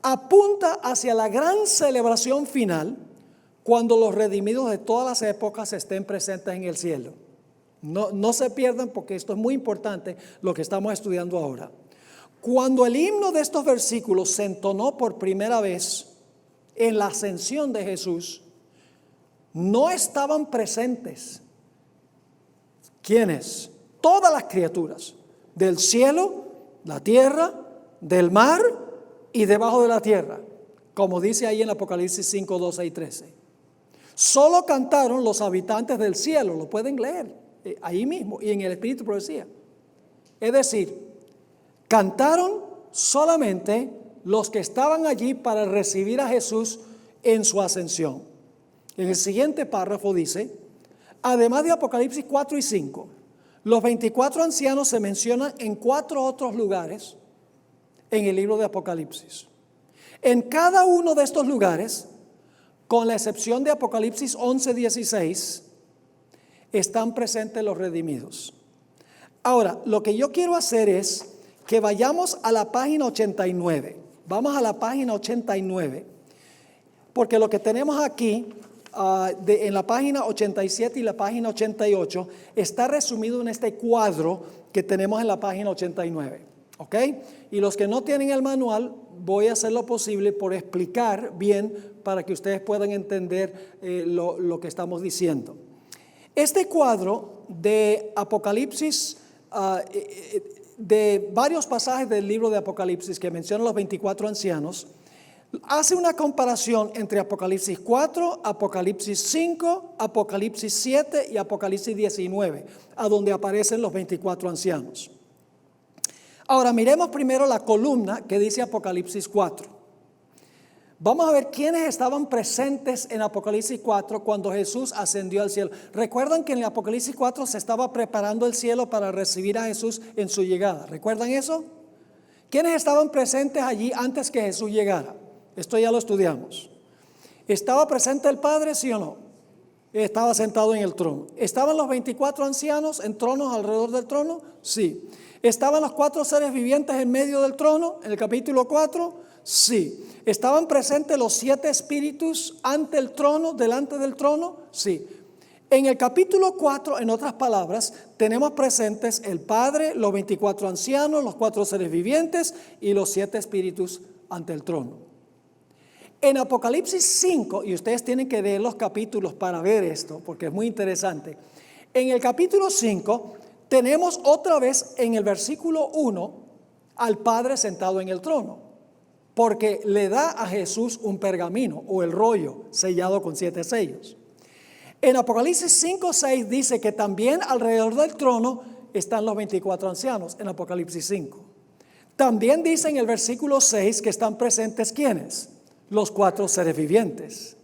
Apunta hacia la gran celebración final cuando los redimidos de todas las épocas estén presentes en el cielo. No se pierdan, porque esto es muy importante lo que estamos estudiando ahora. Cuando el himno de estos versículos se entonó por primera vez en la ascensión de Jesús, no estaban presentes. ¿Quiénes? Todas las criaturas del cielo, la tierra, del mar y debajo de la tierra, como dice ahí en Apocalipsis 5, 12 y 13. Solo cantaron los habitantes del cielo, lo pueden leer ahí mismo, y en el Espíritu Profecía. Es decir, cantaron solamente los que estaban allí para recibir a Jesús en su ascensión. En el siguiente párrafo dice, además de Apocalipsis 4 y 5, los 24 ancianos se mencionan en 4 otros lugares en el libro de Apocalipsis. En cada uno de estos lugares, con la excepción de Apocalipsis 11, 16, están presentes los redimidos. Ahora, lo que yo quiero hacer es que vayamos a la página 89. Vamos a la página 89, porque lo que tenemos aquí en la página 87 y la página 88 está resumido en este cuadro que tenemos en la página 89. ¿Ok? Y los que no tienen el manual, voy a hacer lo posible por explicar bien para que ustedes puedan entender lo que estamos diciendo. Este cuadro de Apocalipsis, de varios pasajes del libro de Apocalipsis que mencionan los 24 ancianos, hace una comparación entre Apocalipsis 4, Apocalipsis 5, Apocalipsis 7 y Apocalipsis 19, a donde aparecen los 24 ancianos. Ahora miremos primero la columna que dice Apocalipsis 4. Vamos a ver quiénes estaban presentes en Apocalipsis 4 cuando Jesús ascendió al cielo. ¿Recuerdan que en el Apocalipsis 4 se estaba preparando el cielo para recibir a Jesús en su llegada? ¿Recuerdan eso? ¿Quiénes estaban presentes allí antes que Jesús llegara? Esto ya lo estudiamos. ¿Estaba presente el Padre, sí o no? Estaba sentado en el trono. ¿Estaban los 24 ancianos en tronos alrededor del trono? Sí. ¿Estaban los 4 seres vivientes en medio del trono en el capítulo 4? Sí. ¿Estaban presentes los 7 espíritus ante el trono, delante del trono? Sí. En el capítulo 4, en otras palabras, tenemos presentes el Padre, los 24 ancianos, los 4 seres vivientes y los 7 espíritus ante el trono. En Apocalipsis 5, y ustedes tienen que leer los capítulos para ver esto, porque es muy interesante. En el capítulo 5 tenemos otra vez en el versículo 1 al Padre sentado en el trono, porque le da a Jesús un pergamino o el rollo sellado con 7 sellos. En Apocalipsis 5, 6 dice que también alrededor del trono están los 24 ancianos en Apocalipsis 5. También dice en el versículo 6 que están presentes ¿quiénes? Los 4 seres vivientes.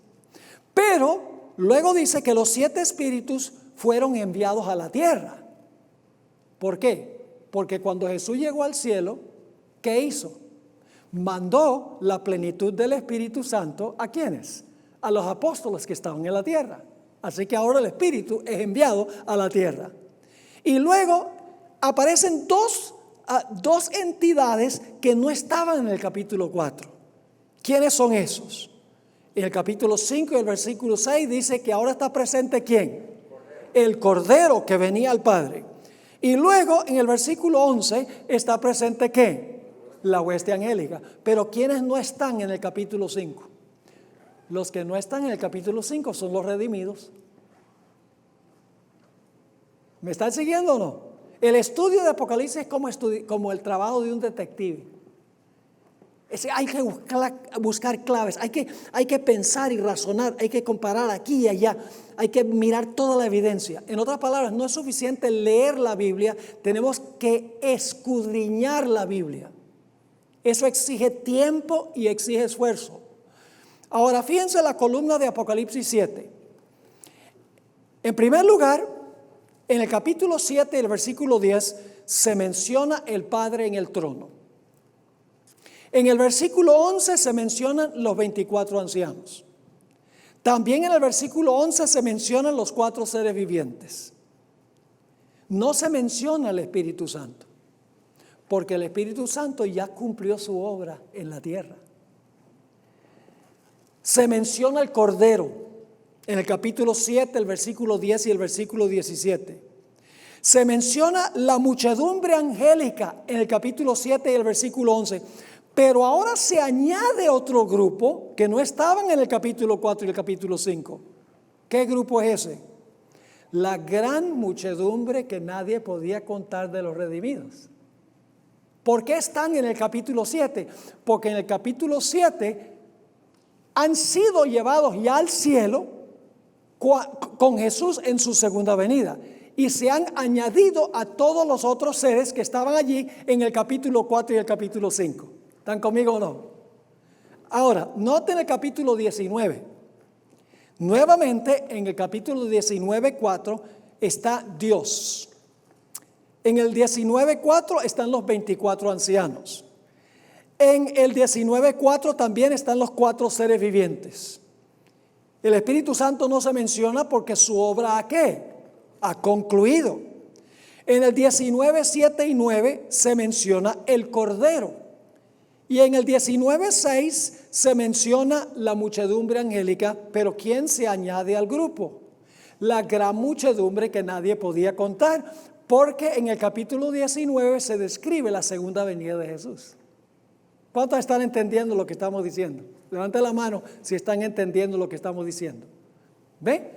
Pero luego dice que los 7 espíritus fueron enviados a la tierra. ¿Por qué? Porque cuando Jesús llegó al cielo, ¿qué hizo? Mandó la plenitud del Espíritu Santo ¿a quiénes? A los apóstoles que estaban en la tierra. Así que ahora el Espíritu es enviado a la tierra. Y luego aparecen dos entidades que no estaban en el capítulo 4. ¿Quiénes son esos? En el capítulo 5 y el versículo 6 dice que ahora está presente ¿quién? El Cordero que venía al Padre. Y luego en el versículo 11 está presente ¿qué? La hueste angélica. Pero ¿quiénes no están en el capítulo 5? Los que no están en el capítulo 5 son los redimidos. ¿Me están siguiendo o no? El estudio de Apocalipsis es como el trabajo de un detective. Hay que buscar claves, hay que pensar y razonar, hay que comparar aquí y allá, hay que mirar toda la evidencia. En otras palabras, no es suficiente leer la Biblia, tenemos que escudriñar la Biblia. Eso exige tiempo y exige esfuerzo. Ahora, fíjense la columna de Apocalipsis 7. En primer lugar, en el capítulo 7, el versículo 10, se menciona el Padre en el trono. En el versículo 11 se mencionan los 24 ancianos. También en el versículo 11 se mencionan los 4 seres vivientes. No se menciona el Espíritu Santo, porque el Espíritu Santo ya cumplió su obra en la tierra. Se menciona el Cordero en el capítulo 7, el versículo 10 y el versículo 17. Se menciona la muchedumbre angélica en el capítulo 7 y el versículo 11. Pero ahora se añade otro grupo que no estaban en el capítulo 4 y el capítulo 5. ¿Qué grupo es ese? La gran muchedumbre que nadie podía contar de los redimidos. ¿Por qué están en el capítulo 7? Porque en el capítulo 7 han sido llevados ya al cielo con Jesús en su segunda venida. Y se han añadido a todos los otros seres que estaban allí en el capítulo 4 y el capítulo 5. ¿Están conmigo o no? Ahora, noten el capítulo 19. Nuevamente, en el capítulo 19:4 está Dios. En el 19:4 están los 24 ancianos. En el 19:4 también están los 4 seres vivientes. El Espíritu Santo no se menciona porque su obra ¿a qué? Ha concluido. En el 19:7 y 9 se menciona el Cordero. Y en el 19:6 se menciona la muchedumbre angélica, pero ¿quién se añade al grupo? La gran muchedumbre que nadie podía contar, porque en el capítulo 19 se describe la segunda venida de Jesús. ¿Cuántos están entendiendo lo que estamos diciendo? Levanten la mano si están entendiendo lo que estamos diciendo. ¿Ve?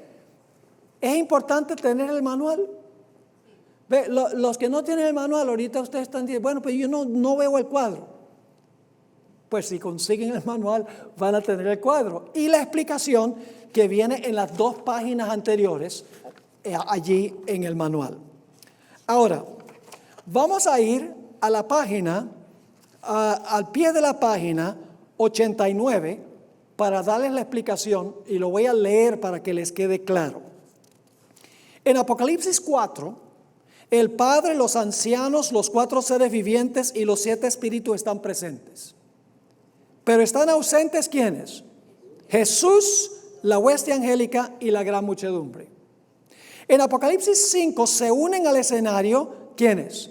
Es importante tener el manual. ¿Ve? Los que no tienen el manual, ahorita ustedes están diciendo, bueno, pues yo no veo el cuadro. Pues si consiguen el manual van a tener el cuadro y la explicación que viene en las 2 páginas anteriores allí en el manual. Ahora, vamos a ir a la página, al pie de la página 89 para darles la explicación y lo voy a leer para que les quede claro. En Apocalipsis 4, el Padre, los ancianos, los 4 seres vivientes y los 7 espíritus están presentes. Pero están ausentes ¿quiénes? Jesús, la hueste angélica y la gran muchedumbre. En Apocalipsis 5 se unen al escenario ¿quiénes?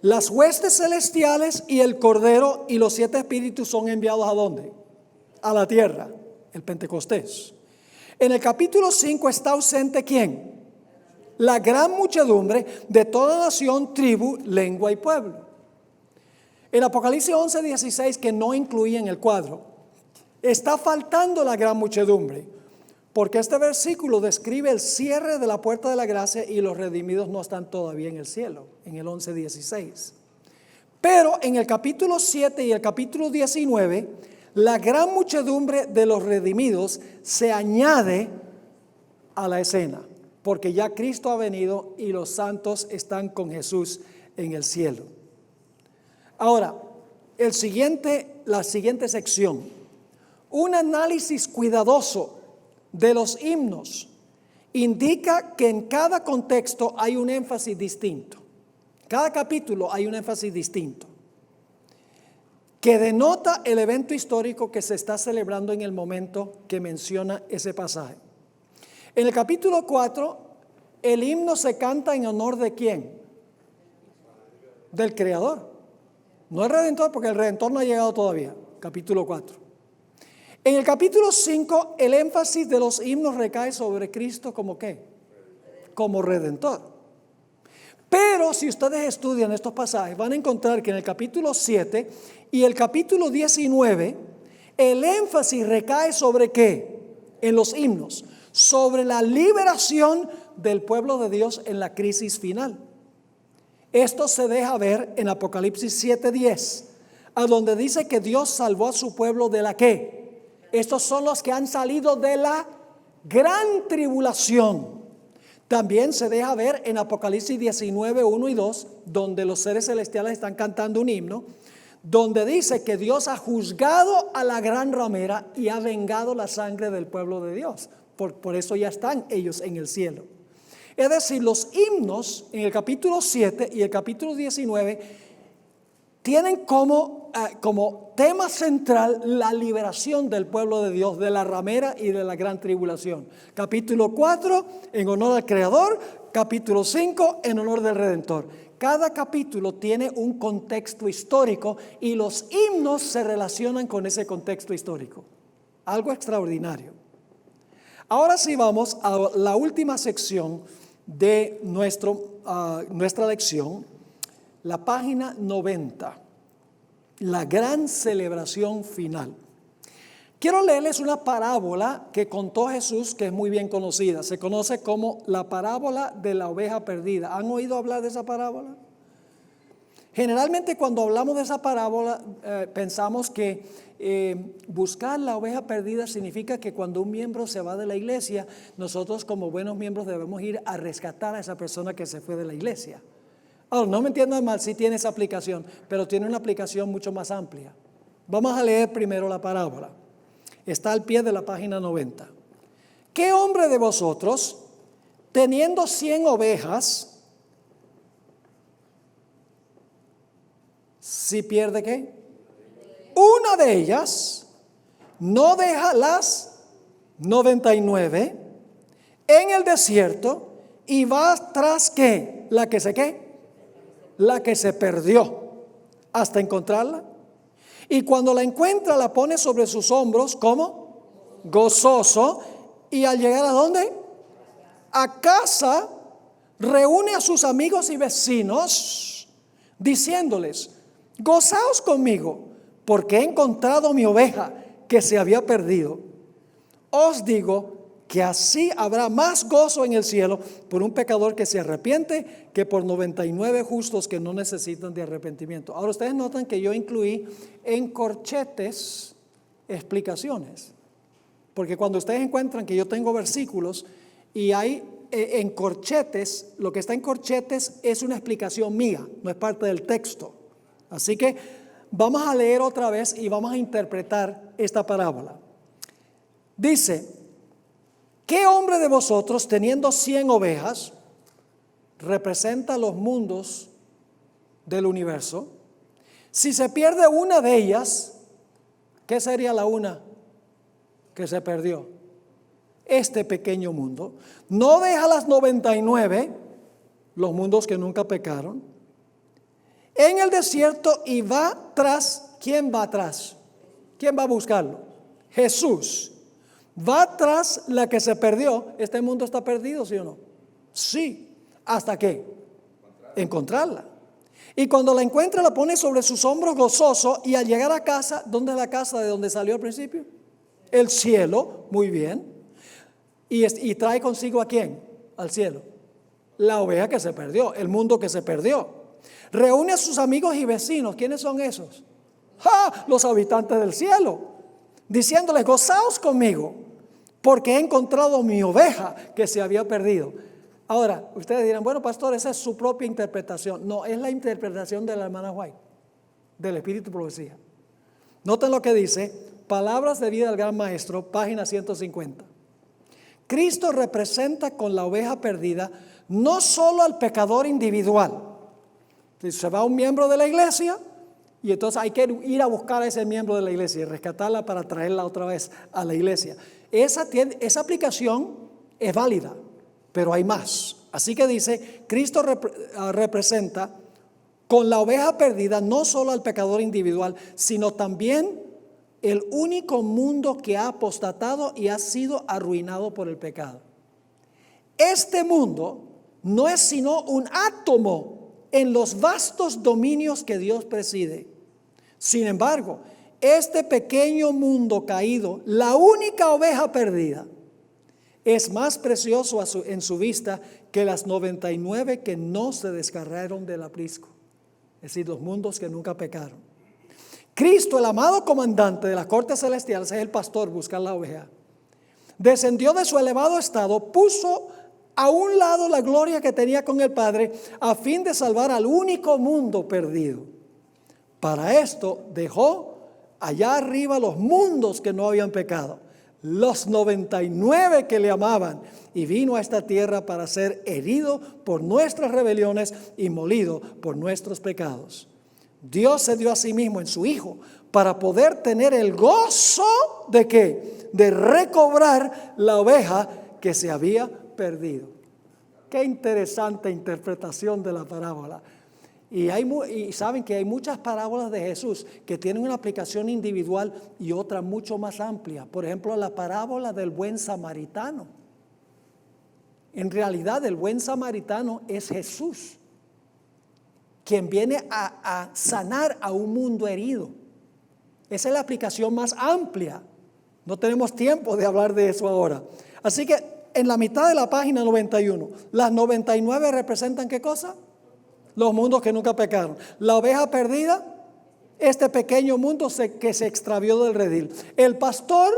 Las huestes celestiales y el Cordero, y los 7 espíritus son enviados ¿a dónde? A la tierra, el Pentecostés. En el capítulo 5 está ausente ¿quién? La gran muchedumbre de toda nación, tribu, lengua y pueblo. En Apocalipsis 11:16, que no incluía en el cuadro, está faltando la gran muchedumbre, porque este versículo describe el cierre de la puerta de la gracia y los redimidos no están todavía en el cielo, en el 11:16. Pero en el capítulo 7 y el capítulo 19, la gran muchedumbre de los redimidos se añade a la escena, porque ya Cristo ha venido y los santos están con Jesús en el cielo. Ahora, la siguiente sección, un análisis cuidadoso de los himnos indica que en cada contexto hay un énfasis distinto. Cada capítulo hay un énfasis distinto que denota el evento histórico que se está celebrando en el momento que menciona ese pasaje. En el capítulo 4, el himno se canta en honor ¿de quién? Del Creador. No el Redentor, porque el Redentor no ha llegado todavía. Capítulo 4. En el capítulo 5, el énfasis de los himnos recae sobre Cristo como ¿qué? Como Redentor. Pero si ustedes estudian estos pasajes, van a encontrar que en el capítulo 7 y el capítulo 19, el énfasis recae sobre ¿qué? En los himnos. Sobre la liberación del pueblo de Dios en la crisis final. Esto se deja ver en Apocalipsis 7:10, a donde dice que Dios salvó a su pueblo de la ¿qué? Estos son los que han salido de la gran tribulación. También se deja ver en Apocalipsis 19:1 y 2, donde los seres celestiales están cantando un himno, donde dice que Dios ha juzgado a la gran ramera y ha vengado la sangre del pueblo de Dios. Por eso ya están ellos en el cielo. Es decir, los himnos en el capítulo 7 y el capítulo 19 tienen como como tema central la liberación del pueblo de Dios de la ramera y de la gran tribulación. Capítulo 4 en honor al Creador, capítulo 5 en honor del Redentor. Cada capítulo tiene un contexto histórico y los himnos se relacionan con ese contexto histórico. Algo extraordinario. Ahora sí vamos a la última sección de nuestra lección, la página 90, la gran celebración final. Quiero leerles una parábola que contó Jesús, que es muy bien conocida. Se conoce como la parábola de la oveja perdida. ¿Han oído hablar de esa parábola? Generalmente cuando hablamos de esa parábola pensamos que buscar la oveja perdida significa que cuando un miembro se va de la iglesia, nosotros como buenos miembros debemos ir a rescatar a esa persona que se fue de la iglesia. Ahora, no me entiendan mal, sí tiene esa aplicación, pero tiene una aplicación mucho más amplia. Vamos a leer primero la parábola. Está al pie de la página 90. ¿Qué hombre de vosotros, teniendo 100 ovejas, si pierde qué? Una de ellas, no deja las 99 en el desierto y va tras ¿qué? La que se ¿qué? La que se perdió hasta encontrarla. Y cuando la encuentra la pone sobre sus hombros, ¿cómo? Gozoso. Y al llegar ¿a dónde? A casa, reúne a sus amigos y vecinos, diciéndoles: gozaos conmigo, porque he encontrado mi oveja que se había perdido. Os digo que así habrá más gozo en el cielo por un pecador que se arrepiente que por 99 justos que no necesitan de arrepentimiento. Ahora ustedes notan que yo incluí en corchetes explicaciones, porque cuando ustedes encuentran que yo tengo versículos y hay en corchetes, lo que está en corchetes es una explicación mía, no es parte del texto. Así que vamos a leer otra vez y vamos a interpretar esta parábola. Dice: ¿qué hombre de vosotros, teniendo 100 ovejas, representa los mundos del universo? Si se pierde una de ellas, ¿qué sería la una que se perdió? Este pequeño mundo. ¿No deja las 99, los mundos que nunca pecaron, en el desierto y va tras? ¿Quién va atrás? ¿Quién va a buscarlo? Jesús. Va tras la que se perdió. ¿Este mundo está perdido, sí o no? Sí. ¿Hasta qué? Encontrarla. Y cuando la encuentra la pone sobre sus hombros gozoso, y al llegar a casa, ¿dónde es la casa de donde salió al principio? El cielo. Muy bien. Y trae consigo ¿a quién? Al cielo. La oveja que se perdió, el mundo que se perdió. Reúne a sus amigos y vecinos. ¿Quiénes son esos? ¡Ja! Los habitantes del cielo, diciéndoles: gozaos conmigo, porque he encontrado mi oveja que se había perdido. Ahora, ustedes dirán: bueno, pastor, esa es su propia interpretación. No, es la interpretación de la hermana White, del Espíritu Profecía. Noten lo que dice, Palabras de vida del Gran Maestro, página 150. Cristo representa con la oveja perdida no solo al pecador individual. Se va un miembro de la iglesia y entonces hay que ir a buscar a ese miembro de la iglesia y rescatarla para traerla otra vez a la iglesia. Esa aplicación es válida, pero hay más. Así que dice, Cristo representa con la oveja perdida no solo al pecador individual, sino también el único mundo que ha apostatado y ha sido arruinado por el pecado. Este mundo no es sino un átomo en los vastos dominios que Dios preside. Sin embargo, este pequeño mundo caído, la única oveja perdida, es más precioso en su vista que las 99 que no se descarriaron del aprisco. Es decir, los mundos que nunca pecaron. Cristo, el amado comandante de las cortes celestiales, es el pastor, buscar la oveja. Descendió de su elevado estado, puso a un lado la gloria que tenía con el Padre, a fin de salvar al único mundo perdido. Para esto dejó allá arriba los mundos que no habían pecado, los 99 que le amaban, y vino a esta tierra para ser herido por nuestras rebeliones y molido por nuestros pecados. Dios se dio a sí mismo en su Hijo para poder tener el gozo de ¿qué? De recobrar la oveja que se había perdido. Qué interesante interpretación de la parábola. Y saben que hay muchas parábolas de Jesús que tienen una aplicación individual y otra mucho más amplia. Por ejemplo, la parábola del buen samaritano. En realidad, el buen samaritano es Jesús, quien viene a sanar a un mundo herido. Esa es la aplicación más amplia. No tenemos tiempo de hablar de eso ahora. Así que en la mitad de la página 91, las 99 representan ¿qué cosa? Los mundos que nunca pecaron. La oveja perdida, este pequeño mundo que se extravió del redil. El pastor,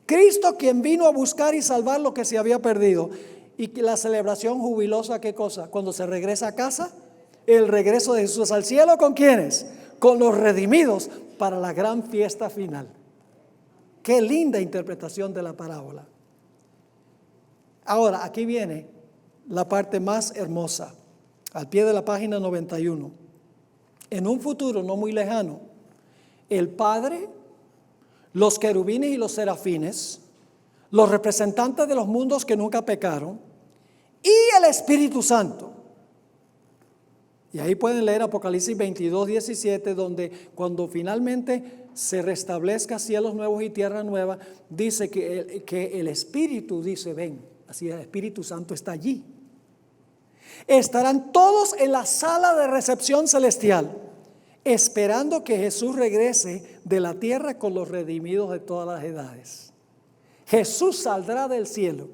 Cristo, quien vino a buscar y salvar lo que se había perdido. Y la celebración jubilosa, ¿qué cosa? Cuando se regresa a casa, el regreso de Jesús al cielo, ¿con quiénes? Con los redimidos para la gran fiesta final. Qué linda interpretación de la parábola. Ahora, aquí viene la parte más hermosa, al pie de la página 91. En un futuro no muy lejano, el Padre, los querubines y los serafines, los representantes de los mundos que nunca pecaron, y el Espíritu Santo. Y ahí pueden leer Apocalipsis 22, 17, donde cuando finalmente se restablezca cielos nuevos y tierra nueva, dice que el Espíritu dice, ven, así el Espíritu Santo está allí. Estarán todos en la sala de recepción celestial, esperando que Jesús regrese de la tierra con los redimidos de todas las edades. Jesús saldrá del cielo,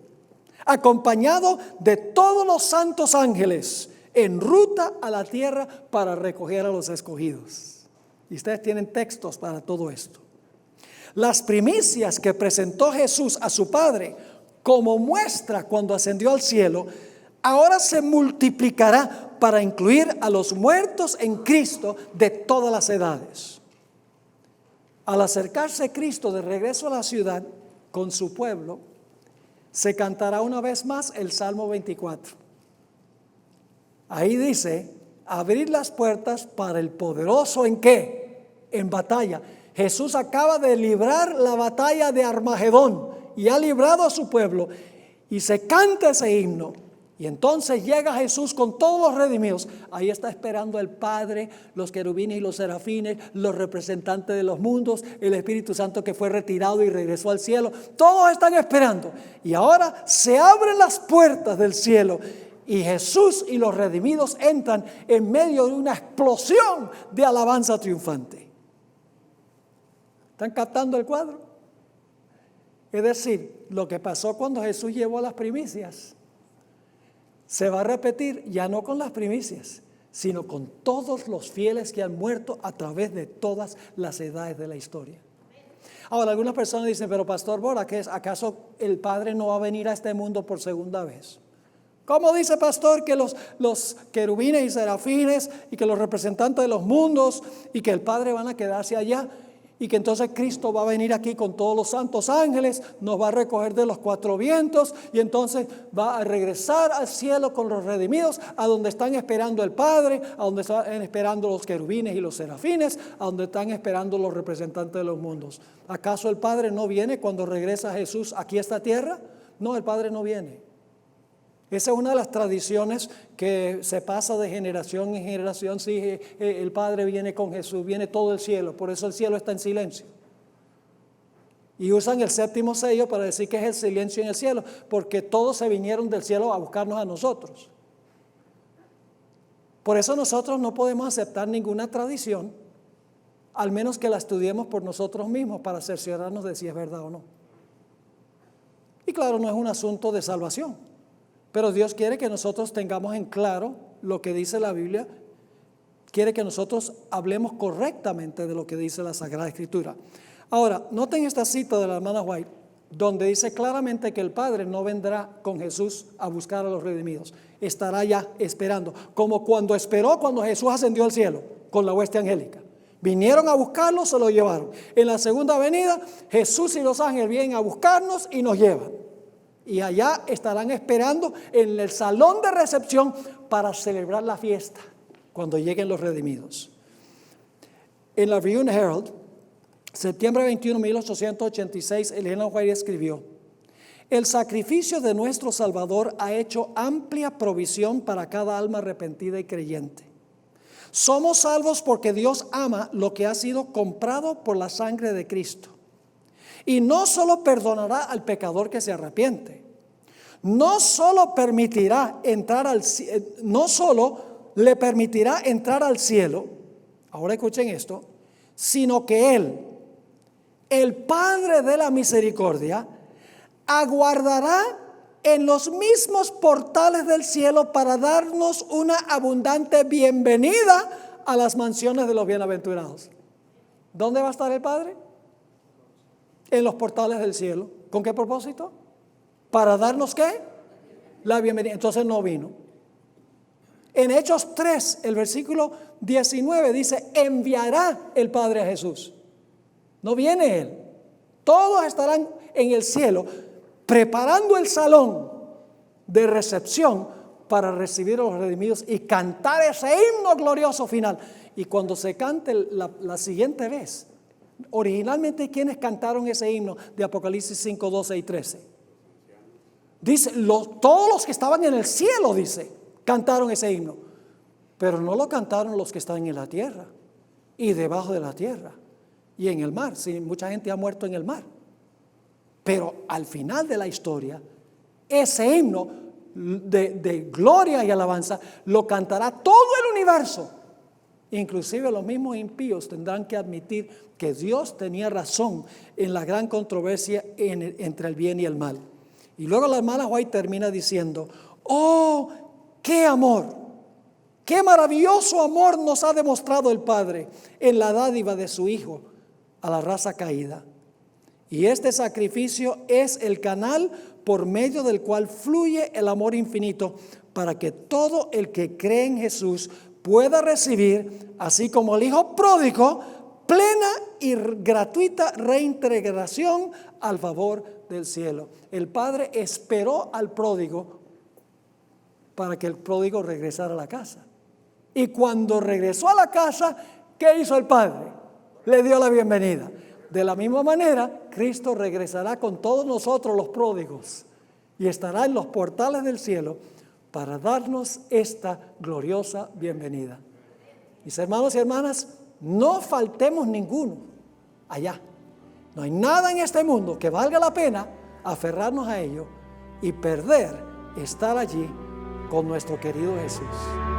acompañado de todos los santos ángeles, en ruta a la tierra para recoger a los escogidos. Y ustedes tienen textos para todo esto. Las primicias que presentó Jesús a su Padre como muestra cuando ascendió al cielo, ahora se multiplicará para incluir a los muertos en Cristo de todas las edades. Al acercarse Cristo de regreso a la ciudad con su pueblo, se cantará una vez más el Salmo 24. Ahí dice, abrir las puertas para el poderoso ¿en qué? En batalla. Jesús acaba de librar la batalla de Armagedón y ha librado a su pueblo y se canta ese himno. Y entonces llega Jesús con todos los redimidos. Ahí está esperando el Padre, los querubines y los serafines, los representantes de los mundos, el Espíritu Santo que fue retirado y regresó al cielo. Todos están esperando. Y ahora se abren las puertas del cielo. Y Jesús y los redimidos entran en medio de una explosión de alabanza triunfante. ¿Están captando el cuadro? Es decir, lo que pasó cuando Jesús llevó las primicias se va a repetir ya no con las primicias, sino con todos los fieles que han muerto a través de todas las edades de la historia. Ahora, algunas personas dicen, pero Pastor Bora, ¿acaso el Padre no va a venir a este mundo por segunda vez? ¿Cómo dice pastor que los querubines y serafines y que los representantes de los mundos y que el Padre van a quedarse allá y que entonces Cristo va a venir aquí con todos los santos ángeles, nos va a recoger de los cuatro vientos y entonces va a regresar al cielo con los redimidos a donde están esperando el Padre, a donde están esperando los querubines y los serafines, a donde están esperando los representantes de los mundos? ¿Acaso el Padre no viene cuando regresa Jesús aquí a esta tierra? No, el Padre no viene. Esa es una de las tradiciones que se pasa de generación en generación. Sí, el Padre viene con Jesús, viene todo el cielo, por eso el cielo está en silencio. Y usan el séptimo sello para decir que es el silencio en el cielo, porque todos se vinieron del cielo a buscarnos a nosotros. Por eso nosotros no podemos aceptar ninguna tradición, al menos que la estudiemos por nosotros mismos para cerciorarnos de si es verdad o no. Y claro, no es un asunto de salvación. Pero Dios quiere que nosotros tengamos en claro lo que dice la Biblia. Quiere que nosotros hablemos correctamente de lo que dice la Sagrada Escritura. Ahora, noten esta cita de la hermana White, donde dice claramente que el Padre no vendrá con Jesús a buscar a los redimidos. Estará ya esperando, como cuando esperó cuando Jesús ascendió al cielo con la hueste angélica. Vinieron a buscarlo, se lo llevaron. En la segunda venida, Jesús y los ángeles vienen a buscarnos y nos llevan. Y allá estarán esperando en el salón de recepción para celebrar la fiesta cuando lleguen los redimidos. En la Review and Herald, septiembre 21, 1886, Ellen White escribió: el sacrificio de nuestro Salvador ha hecho amplia provisión para cada alma arrepentida y creyente. Somos salvos porque Dios ama lo que ha sido comprado por la sangre de Cristo. Y no solo perdonará al pecador que se arrepiente, no solo le permitirá entrar al cielo, ahora escuchen esto, sino que Él, el Padre de la misericordia, aguardará en los mismos portales del cielo para darnos una abundante bienvenida a las mansiones de los bienaventurados. ¿Dónde va a estar el Padre? En los portales del cielo. ¿Con qué propósito? ¿Para darnos qué? La bienvenida. Entonces no vino. En Hechos 3, el versículo 19 dice: enviará el Padre a Jesús. No viene Él. Todos estarán en el cielo preparando el salón de recepción para recibir a los redimidos y cantar ese himno glorioso final. Y cuando se cante la siguiente vez, originalmente, ¿quiénes cantaron ese himno de Apocalipsis 5, 12 y 13? Dice, todos los que estaban en el cielo, dice, cantaron ese himno. Pero no lo cantaron los que están en la tierra y debajo de la tierra y en el mar. Sí, mucha gente ha muerto en el mar. Pero al final de la historia, ese himno de gloria y alabanza lo cantará todo el universo. Inclusive los mismos impíos tendrán que admitir que Dios tenía razón en la gran controversia entre el bien y el mal. Y luego la hermana White termina diciendo: oh, qué amor, qué maravilloso amor nos ha demostrado el Padre en la dádiva de su Hijo a la raza caída. Y este sacrificio es el canal por medio del cual fluye el amor infinito para que todo el que cree en Jesús pueda recibir, así como el Hijo pródigo, plena y gratuita reintegración al favor del cielo. El Padre esperó al pródigo para que el pródigo regresara a la casa. Y cuando regresó a la casa, ¿qué hizo el Padre? Le dio la bienvenida. De la misma manera, Cristo regresará con todos nosotros los pródigos y estará en los portales del cielo para darnos esta gloriosa bienvenida. Mis hermanos y hermanas, no faltemos ninguno allá. No hay nada en este mundo que valga la pena aferrarnos a ello y perder estar allí con nuestro querido Jesús.